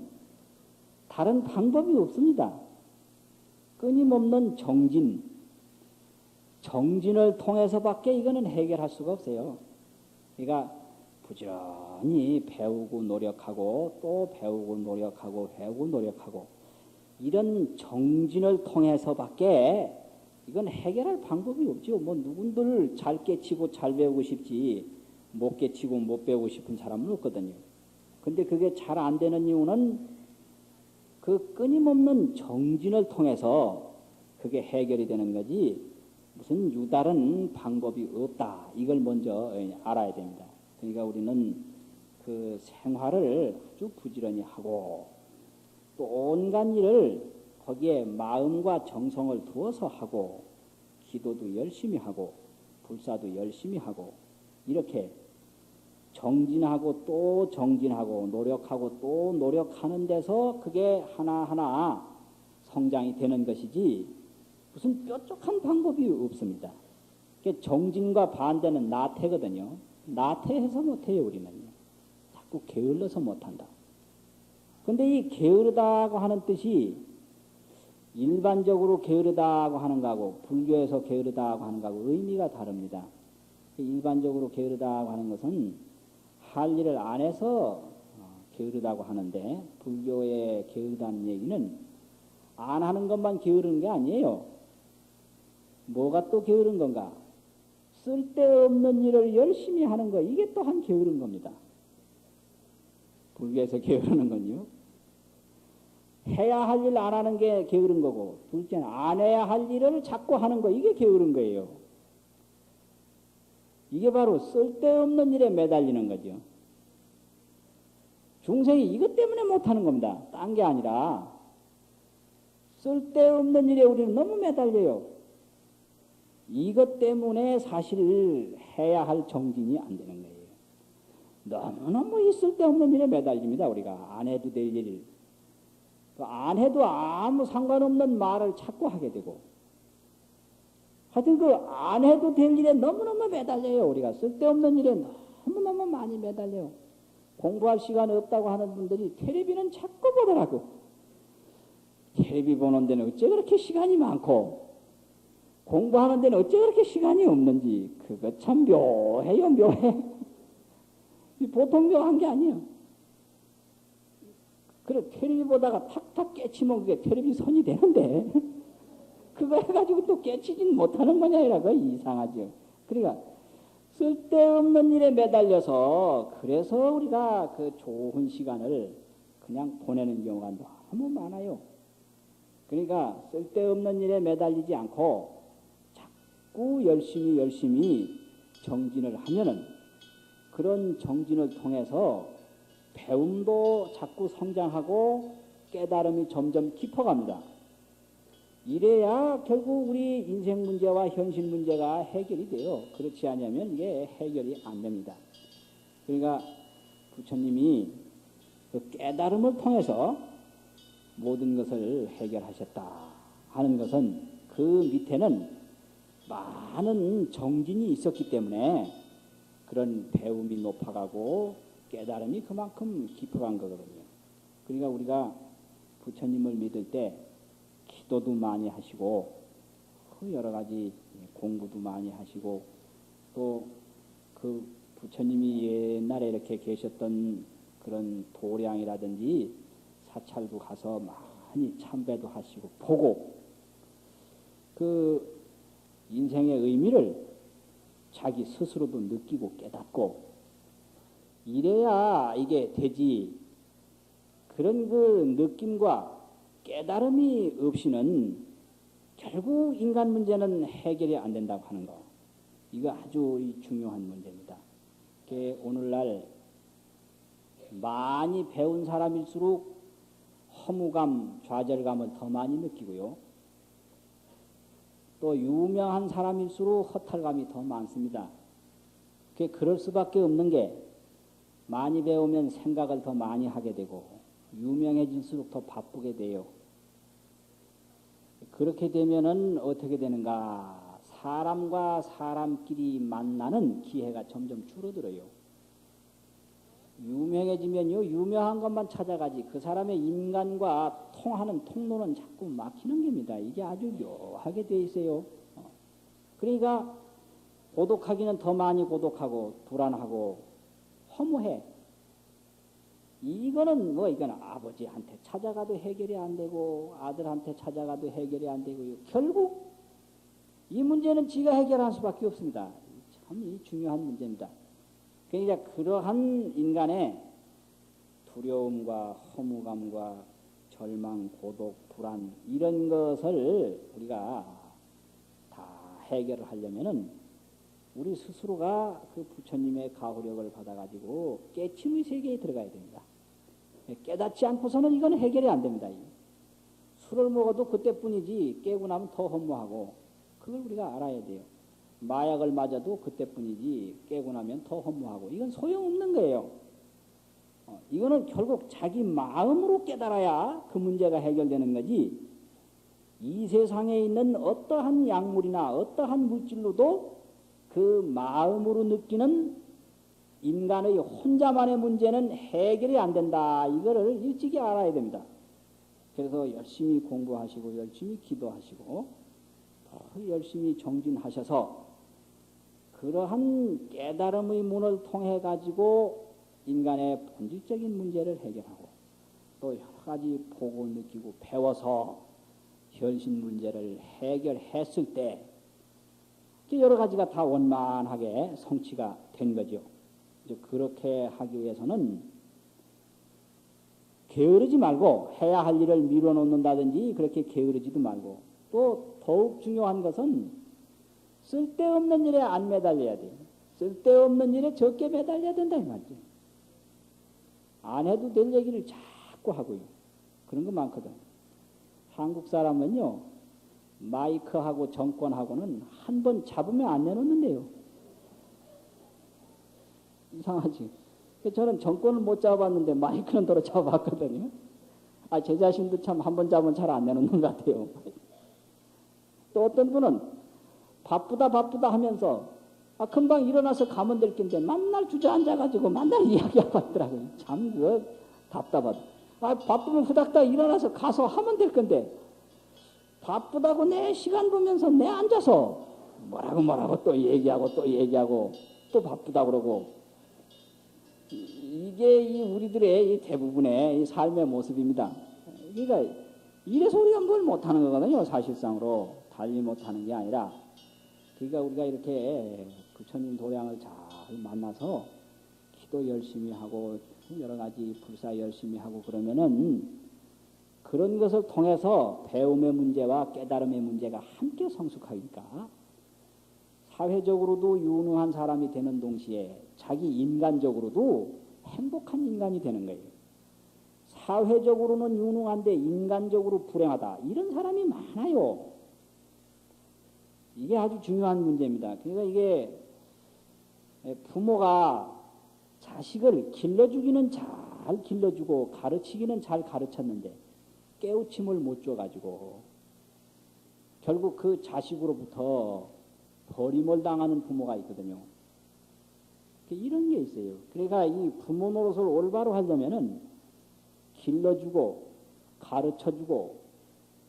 다른 방법이 없습니다. 끊임없는 정진을 통해서밖에 이거는 해결할 수가 없어요. 그러니까 부지런히 배우고 노력하고 또 배우고 노력하고 배우고 노력하고 이런 정진을 통해서밖에 이건 해결할 방법이 없죠. 뭐 누군들 잘 깨치고 잘 배우고 싶지 못 깨치고 못 배우고 싶은 사람은 없거든요. 근데 그게 잘 안 되는 이유는 그 끊임없는 정진을 통해서 그게 해결이 되는 거지 무슨 유다른 방법이 없다. 이걸 먼저 알아야 됩니다. 그러니까 우리는 그 생활을 아주 부지런히 하고 또 온갖 일을 거기에 마음과 정성을 두어서 하고 기도도 열심히 하고 불사도 열심히 하고 이렇게 정진하고 또 정진하고 노력하고 또 노력하는 데서 그게 하나하나 성장이 되는 것이지 무슨 뾰족한 방법이 없습니다. 정진과 반대는 나태거든요. 나태해서 못해요, 우리는. 자꾸 게을러서 못한다. 근데 이 게으르다고 하는 뜻이 일반적으로 게으르다고 하는 거하고 불교에서 게으르다고 하는 거하고 의미가 다릅니다. 일반적으로 게으르다고 하는 것은 할 일을 안 해서 게으르다고 하는데 불교의 게으르다는 얘기는 안 하는 것만 게으른 게 아니에요. 뭐가 또 게으른 건가? 쓸데없는 일을 열심히 하는 거, 이게 또한 게으른 겁니다. 불교에서 게으르는 건요. 해야 할 일 안 하는 게 게으른 거고, 둘째는 안 해야 할 일을 자꾸 하는 거, 이게 게으른 거예요. 이게 바로 쓸데없는 일에 매달리는 거죠. 중생이 이것 때문에 못하는 겁니다. 딴 게 아니라 쓸데없는 일에 우리는 너무 매달려요. 이것 때문에 사실 해야 할 정진이 안 되는 거예요. 너무너무 이 쓸데없는 일에 매달립니다. 우리가 안 해도 될 일, 안 해도 아무 상관없는 말을 자꾸 하게 되고 하여튼 그 안 해도 될 일에 너무너무 매달려요. 우리가 쓸데없는 일에 너무너무 많이 매달려요. 공부할 시간이 없다고 하는 분들이 텔레비는 자꾸 보더라고. 텔레비 보는 데는 어째 그렇게 시간이 많고 공부하는 데는 어째 그렇게 시간이 없는지 그거 참 묘해요. 묘해. 보통 묘한 게 아니에요. 그래 텔레비 보다가 탁탁 깨치면 그게 텔레비 선이 되는데 그거 해가지고 또 깨치진 못하는 거냐 이라고 이상하죠. 그러니까 쓸데없는 일에 매달려서 그래서 우리가 그 좋은 시간을 그냥 보내는 경우가 너무 많아요. 그러니까 쓸데없는 일에 매달리지 않고 자꾸 열심히 정진을 하면은 그런 정진을 통해서 배움도 자꾸 성장하고 깨달음이 점점 깊어갑니다. 이래야 결국 우리 인생 문제와 현실 문제가 해결이 돼요. 그렇지 않으면 이게 해결이 안 됩니다. 그러니까 부처님이 그 깨달음을 통해서 모든 것을 해결하셨다 하는 것은 그 밑에는 많은 정진이 있었기 때문에 그런 배움이 높아가고 깨달음이 그만큼 깊어간 거거든요. 그러니까 우리가 부처님을 믿을 때 기도도 많이 하시고 여러 가지 공부도 많이 하시고 또 그 부처님이 옛날에 이렇게 계셨던 그런 도량이라든지 사찰도 가서 많이 참배도 하시고 보고 그 인생의 의미를 자기 스스로도 느끼고 깨닫고 이래야 이게 되지. 그런 그 느낌과 깨달음이 없이는 결국 인간 문제는 해결이 안 된다고 하는 거. 이거 아주 중요한 문제입니다. 오늘날 많이 배운 사람일수록 허무감, 좌절감을 더 많이 느끼고요. 또 유명한 사람일수록 허탈감이 더 많습니다. 그럴 수밖에 없는 게 많이 배우면 생각을 더 많이 하게 되고 유명해질수록 더 바쁘게 돼요. 그렇게 되면은 어떻게 되는가? 사람과 사람끼리 만나는 기회가 점점 줄어들어요. 유명해지면요, 유명한 것만 찾아가지 그 사람의 인간과 통하는 통로는 자꾸 막히는 겁니다. 이게 아주 묘하게 돼 있어요. 그러니까 고독하기는 더 많이 고독하고 불안하고 허무해. 이거는 이건 아버지한테 찾아가도 해결이 안 되고 아들한테 찾아가도 해결이 안 되고요. 결국 이 문제는 지가 해결할 수밖에 없습니다. 참 중요한 문제입니다. 그러니까 그러한 인간의 두려움과 허무감과 절망, 고독, 불안 이런 것을 우리가 다 해결을 하려면은 우리 스스로가 그 부처님의 가호력을 받아가지고 깨침의 세계에 들어가야 됩니다. 깨닫지 않고서는 이건 해결이 안 됩니다. 술을 먹어도 그때뿐이지 깨고 나면 더 허무하고 그걸 우리가 알아야 돼요. 마약을 맞아도 그때뿐이지 깨고 나면 더 허무하고 이건 소용없는 거예요. 이거는 결국 자기 마음으로 깨달아야 그 문제가 해결되는 거지 이 세상에 있는 어떠한 약물이나 어떠한 물질로도 그 마음으로 느끼는 인간의 혼자만의 문제는 해결이 안 된다. 이거를 일찍이 알아야 됩니다. 그래서 열심히 공부하시고 열심히 기도하시고 더 열심히 정진하셔서 그러한 깨달음의 문을 통해 가지고 인간의 본질적인 문제를 해결하고 또 여러 가지 보고 느끼고 배워서 현실 문제를 해결했을 때 여러 가지가 다 원만하게 성취가 된 거죠. 이제 그렇게 하기 위해서는 게으르지 말고 해야 할 일을 미뤄놓는다든지 그렇게 게으르지도 말고 또 더욱 중요한 것은 쓸데없는 일에 안 매달려야 돼요. 쓸데없는 일에 적게 매달려야 된다 이 말이죠. 안 해도 될 얘기를 자꾸 하고요. 그런 거 많거든. 한국 사람은요. 마이크하고 정권하고는 한 번 잡으면 안 내놓는데요. 이상하지. 저는 정권을 못 잡아봤는데 마이크는 더러 잡아봤거든요. 제 자신도 참 한 번 잡으면 잘 안 내놓는 것 같아요. 또 어떤 분은 바쁘다 하면서 금방 일어나서 가면 될 텐데 만날 주저앉아가지고 만날 이야기하고 있더라고요. 참 그거 답답하다. 바쁘면 후닥닥 일어나서 가서 하면 될 건데 바쁘다고 내 시간 보면서 내 앉아서 뭐라고 또 얘기하고 또 바쁘다 그러고 이게 우리들의 이 대부분의 이 삶의 모습입니다. 그러니까 이래서 우리가 뭘 못하는 거거든요. 사실상으로 달리 못하는 게 아니라 그러니까 우리가 이렇게 부처님 도량을 잘 만나서 기도 열심히 하고 여러 가지 불사 열심히 하고 그러면은 그런 것을 통해서 배움의 문제와 깨달음의 문제가 함께 성숙하니까 사회적으로도 유능한 사람이 되는 동시에 자기 인간적으로도 행복한 인간이 되는 거예요. 사회적으로는 유능한데 인간적으로 불행하다. 이런 사람이 많아요. 이게 아주 중요한 문제입니다. 그러니까 이게 부모가 자식을 길러주기는 잘 길러주고 가르치기는 잘 가르쳤는데 깨우침을 못 줘가지고 결국 그 자식으로부터 버림을 당하는 부모가 있거든요. 이런 게 있어요. 그러니까 이 부모 노릇을 올바로 하려면은 길러주고 가르쳐주고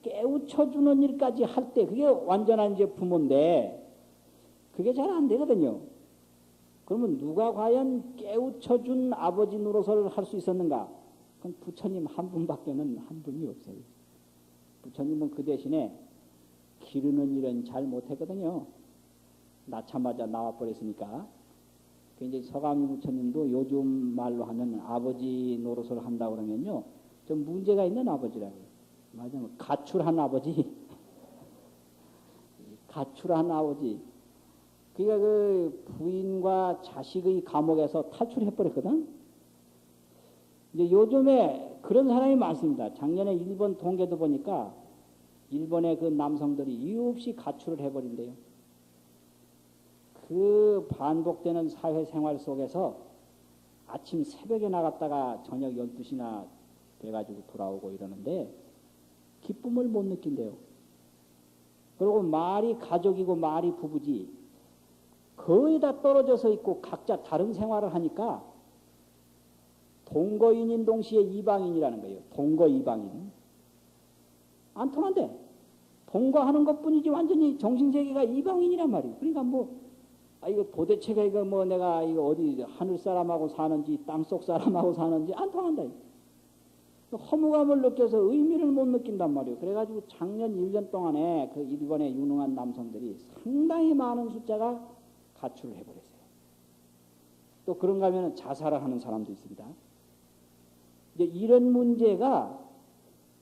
깨우쳐주는 일까지 할 때 그게 완전한 이제 부모인데 그게 잘 안 되거든요. 그러면 누가 과연 깨우쳐준 아버지 노릇을 할 수 있었는가? 그건 부처님 한 분밖에는 한 분이 없어요. 부처님은 그 대신에 기르는 일은 잘 못했거든요. 낳자마자 나와버렸으니까. 이제 서가모니 부처님도 요즘 말로 하면 아버지 노릇을 한다 그러면요, 좀 문제가 있는 아버지라고요. 맞아, 가출한 아버지, 가출한 아버지. 그러니까 그 부인과 자식의 감옥에서 탈출해버렸거든. 이제 요즘에 그런 사람이 많습니다. 작년에 일본 통계도 보니까 일본의 그 남성들이 이유 없이 가출을 해버린대요. 그 반복되는 사회생활 속에서 아침 새벽에 나갔다가 저녁 12시나 돼가지고 돌아오고 이러는데 기쁨을 못 느낀대요. 그리고 말이 가족이고 말이 부부지 거의 다 떨어져서 있고 각자 다른 생활을 하니까 동거인인 동시에 이방인이라는 거예요. 동거 이방인. 안 통한대. 동거하는 것뿐이지 완전히 정신세계가 이방인이란 말이에요. 그러니까 이거 도대체가 이거 내가 이거 어디 하늘 사람하고 사는지 땅속 사람하고 사는지 안 통한다. 허무감을 느껴서 의미를 못 느낀단 말이에요. 그래가지고 작년 1년 동안에 그 일본의 유능한 남성들이 상당히 많은 숫자가 가출을 해버렸어요. 또 그런가 하면 자살을 하는 사람도 있습니다. 이제 이런 문제가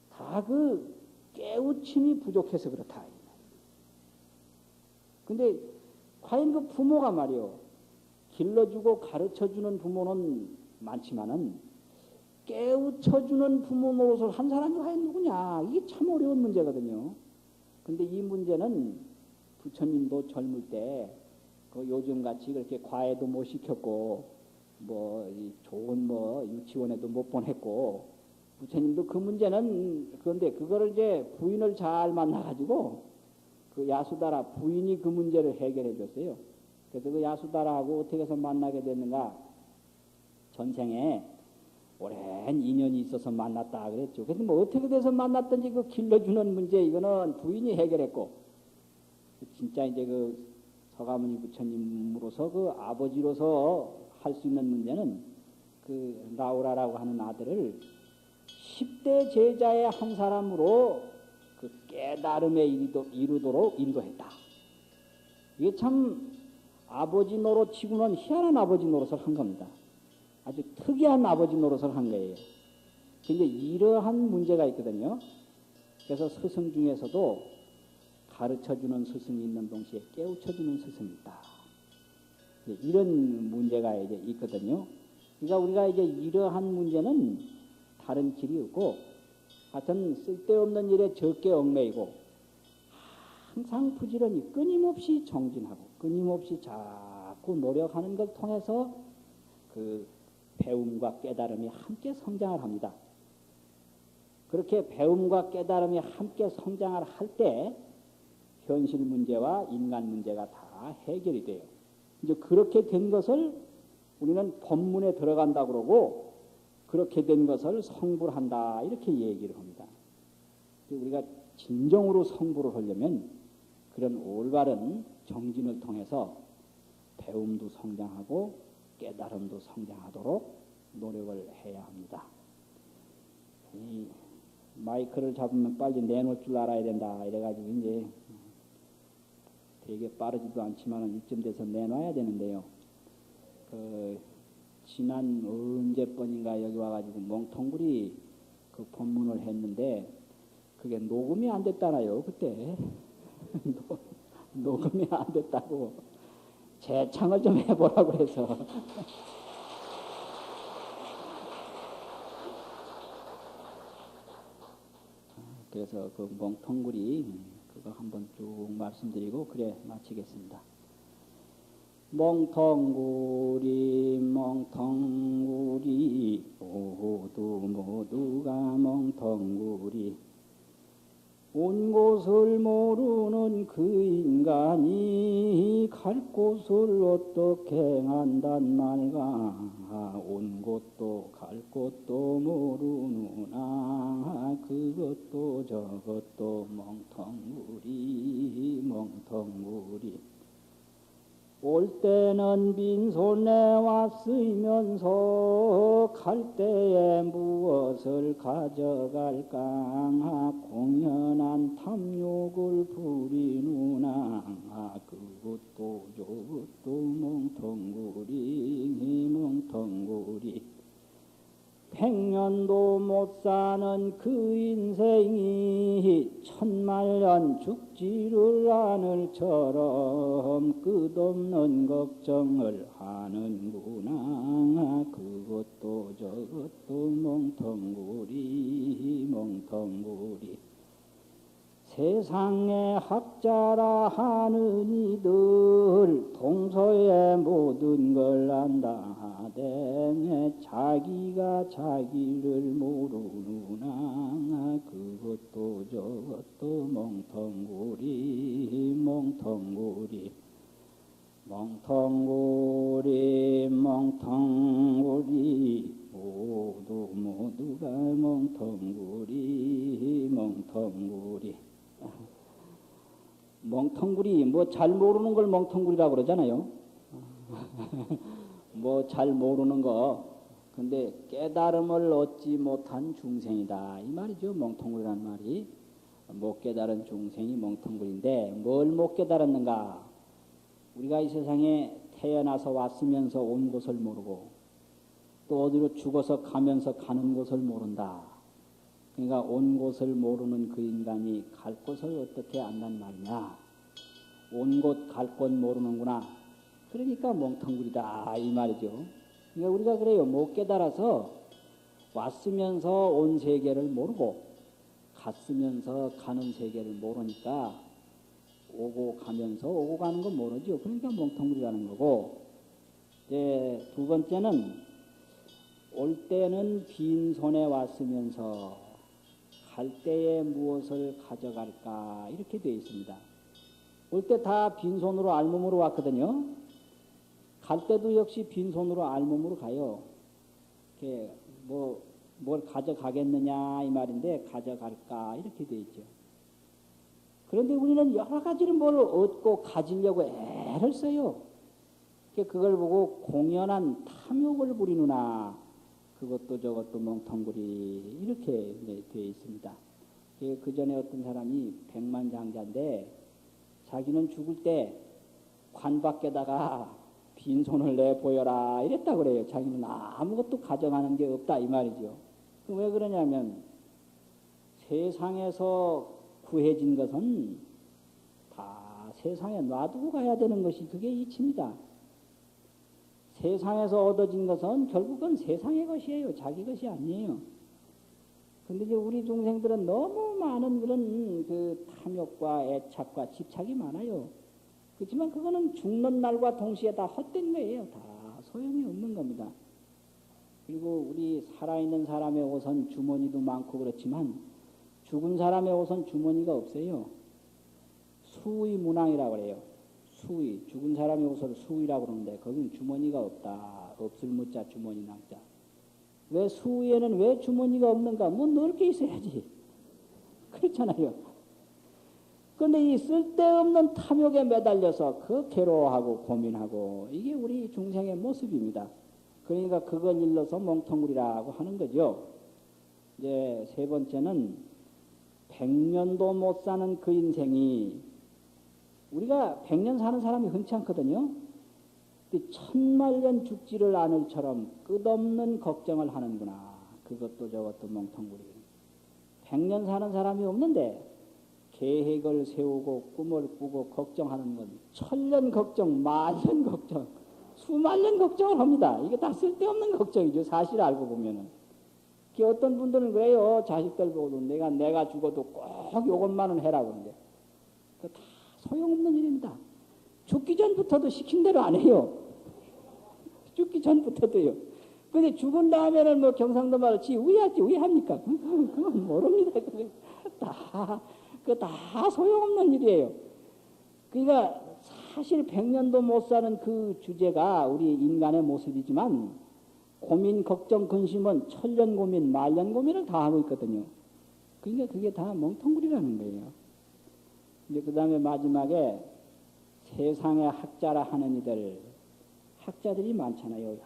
다 그 깨우침이 부족해서 그렇다. 근데 과연 그 부모가 말이요, 길러주고 가르쳐주는 부모는 많지만은 깨우쳐주는 부모 노릇을 한 사람이 과연 누구냐? 이게 참 어려운 문제거든요. 근데 이 문제는 부처님도 젊을 때 그 요즘같이 그렇게 과외도 못 시켰고 좋은 유치원에도 못 보냈고 부처님도 그 문제는 그런데 그거를 이제 부인을 잘 만나가지고 그 야수다라 부인이 그 문제를 해결해 줬어요. 그래서 그 야수다라하고 어떻게 해서 만나게 됐는가? 전생에 오랜 인연이 있어서 만났다 그랬죠. 그래서 어떻게 돼서 만났든지 그 길러주는 문제 이거는 부인이 해결했고 진짜 이제 그 서가모니 부처님으로서 그 아버지로서 할 수 있는 문제는 그 라우라라고 하는 아들을 10대 제자의 한 사람으로 그 깨달음에 이르도록 인도했다. 이게 참 아버지 노릇치고는 희한한 아버지 노릇을 한 겁니다. 아주 특이한 아버지 노릇을 한 거예요. 근데 이러한 문제가 있거든요. 그래서 스승 중에서도 가르쳐주는 스승이 있는 동시에 깨우쳐주는 스승이 있다. 이런 문제가 이제 있거든요. 그러니까 우리가 이제 이러한 문제는 다른 길이 없고 하여튼 쓸데없는 일에 적게 얽매이고 항상 부지런히 끊임없이 정진하고 끊임없이 자꾸 노력하는 걸 통해서 그 배움과 깨달음이 함께 성장을 합니다. 그렇게 배움과 깨달음이 함께 성장을 할 때 현실 문제와 인간 문제가 다 해결이 돼요. 이제 그렇게 된 것을 우리는 법문에 들어간다 그러고 그렇게 된 것을 성불 한다 이렇게 얘기를 합니다. 우리가 진정으로 성불을 하려면 그런 올바른 정진을 통해서 배움도 성장하고 깨달음도 성장하도록 노력을 해야 합니다. 이 마이크를 잡으면 빨리 내놓을 줄 알아야 된다 이래가지고 이제 되게 빠르지도 않지만 이쯤 돼서 내놔야 되는데요. 지난 언제번인가 여기 와가지고 멍텅구리 그 법문을 했는데 그게 녹음이 안 됐다나요 그때. 녹음이 안 됐다고 재창을 좀 해보라고 해서 그래서 그 멍텅구리 그거 한번 쭉 말씀드리고 그래 마치겠습니다. 멍텅구리 멍텅구리 모두가 멍텅구리 온 곳을 모르는 그 인간이 갈 곳을 어떻게 행한단 말가 온 곳도 갈 곳도 모르누나 그것도 저것도 멍텅구리 멍텅구리 올 때는 빈손에 왔으면서 갈 때에 무엇을 가져갈까 공연한 탐욕을 부리누나 그것도 저것도 멍텅구리 멍텅구리 백년도 못 사는 그 인생이 천만년 죽지를 않을처럼 끝없는 걱정을 하는구나 그것도 저것도 멍텅구리 멍텅구리 세상에 학자라 하는 이들 동서의 모든 걸 안다 하되 자기가 자기를 모르누나 그것도 저것도 멍텅구리 멍텅구리 멍텅구리 멍텅구리 모두가 멍텅구리 멍텅구리 멍텅구리 뭐 잘 모르는 걸 멍텅구리라고 그러잖아요. 뭐 잘 모르는 거 근데 깨달음을 얻지 못한 중생이다 이 말이죠. 멍텅구리라는 말이 못 깨달은 중생이 멍텅구리인데 뭘 못 깨달았는가. 우리가 이 세상에 태어나서 왔으면서 온 곳을 모르고 또 어디로 죽어서 가면서 가는 곳을 모른다. 그러니까 온 곳을 모르는 그 인간이 갈 곳을 어떻게 안단 말이냐. 온 곳 갈 곳 모르는구나. 그러니까 멍텅구리다 이 말이죠. 그러니까 우리가 그래요. 못 깨달아서 왔으면서 온 세계를 모르고 갔으면서 가는 세계를 모르니까 오고 가면서 오고 가는 건 모르죠. 그러니까 멍텅구리라는 거고 이제 두 번째는 올 때는 빈손에 왔으면서 갈 때에 무엇을 가져갈까 이렇게 되어 있습니다. 올 때 다 빈손으로 알몸으로 왔거든요. 갈 때도 역시 빈손으로 알몸으로 가요. 이렇게 뭘 가져가겠느냐 이 말인데 가져갈까 이렇게 되어 있죠. 그런데 우리는 여러 가지를 뭘 얻고 가지려고 애를 써요. 그걸 보고 공연한 탐욕을 부리누나 그것도 저것도 멍텅구리 이렇게 되어 있습니다. 그 전에 어떤 사람이 백만장자인데 자기는 죽을 때 관 밖에다가 빈손을 내보여라 이랬다고 그래요. 자기는 아무것도 가져가는 게 없다 이 말이죠. 왜 그러냐면 세상에서 구해진 것은 다 세상에 놔두고 가야 되는 것이 그게 이치입니다. 세상에서 얻어진 것은 결국은 세상의 것이에요. 자기 것이 아니에요. 근데 이제 우리 중생들은 너무 많은 그런 그 탐욕과 애착과 집착이 많아요. 그렇지만 그거는 죽는 날과 동시에 다 헛된 거예요. 다 소용이 없는 겁니다. 그리고 우리 살아있는 사람의 옷은 주머니도 많고 그렇지만 죽은 사람의 옷은 주머니가 없어요. 수의문항이라고 그래요. 수의. 죽은 사람의 옷을 수의라고 그러는데 거기는 주머니가 없다. 없을 무자 주머니 낭자. 왜 수의에는 왜 주머니가 없는가? 뭐 넓게 있어야지. 그렇잖아요. 그런데 이 쓸데없는 탐욕에 매달려서 그 괴로워하고 고민하고 이게 우리 중생의 모습입니다. 그러니까 그걸 일러서 멍텅구리라고 하는 거죠. 이제 세 번째는 100년도 못 사는 그 인생이 우리가 100년 사는 사람이 흔치 않거든요. 근데 천만년 죽지를 않을처럼 끝없는 걱정을 하는구나. 그것도 저것도 멍텅구리. 100년 사는 사람이 없는데 계획을 세우고 꿈을 꾸고 걱정하는 건 천년 걱정, 만년 걱정, 수만년 걱정을 합니다. 이게 다 쓸데없는 걱정이죠. 사실 알고 보면은. 어떤 분들은 그래요. 자식들 보고도 내가 죽어도 꼭 요것만은 해라 그러는데 그 다 소용없는 일입니다. 죽기 전부터도 시킨 대로 안 해요. 죽기 전부터도요. 근데 죽은 다음에는 뭐 경상도 말로 지 우회하지 우회합니까? 그건 모릅니다. 그거 다 소용없는 일이에요. 그러니까 사실 100년도 못 사는 그 주제가 우리 인간의 모습이지만 고민, 걱정, 근심은 천년 고민, 만년 고민을 다 하고 있거든요. 그러니까 그게 다 멍텅구리라는 거예요. 이제 그 다음에 마지막에 세상의 학자라 하는 이들, 학자들이 많잖아요. 여러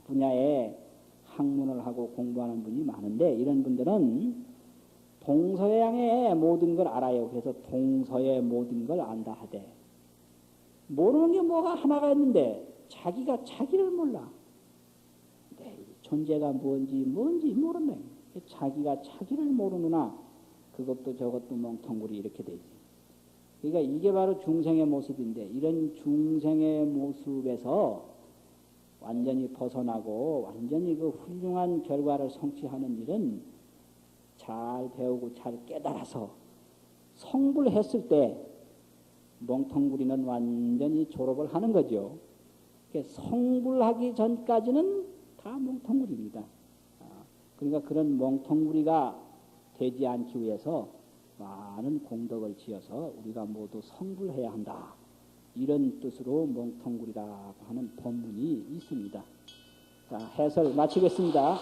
분야에 학문을 하고 공부하는 분이 많은데 이런 분들은 동서양의 모든 걸 알아요. 그래서 동서의 모든 걸 안다 하되 모르는 게 뭐가 하나가 있는데 자기가 자기를 몰라. 존재가 뭔지 모른다. 자기가 자기를 모르느나 그것도 저것도 멍텅구리 이렇게 되지. 그러니까 이게 바로 중생의 모습인데 이런 중생의 모습에서 완전히 벗어나고 완전히 그 훌륭한 결과를 성취하는 일은 잘 배우고 잘 깨달아서 성불했을 때 멍텅구리는 완전히 졸업을 하는 거죠. 성불하기 전까지는 다 멍텅구리입니다. 그러니까 그런 멍텅구리가 되지 않기 위해서 많은 공덕을 지어서 우리가 모두 성불해야 한다. 이런 뜻으로 멍텅구리라고 하는 본문이 있습니다. 자, 해설 마치겠습니다.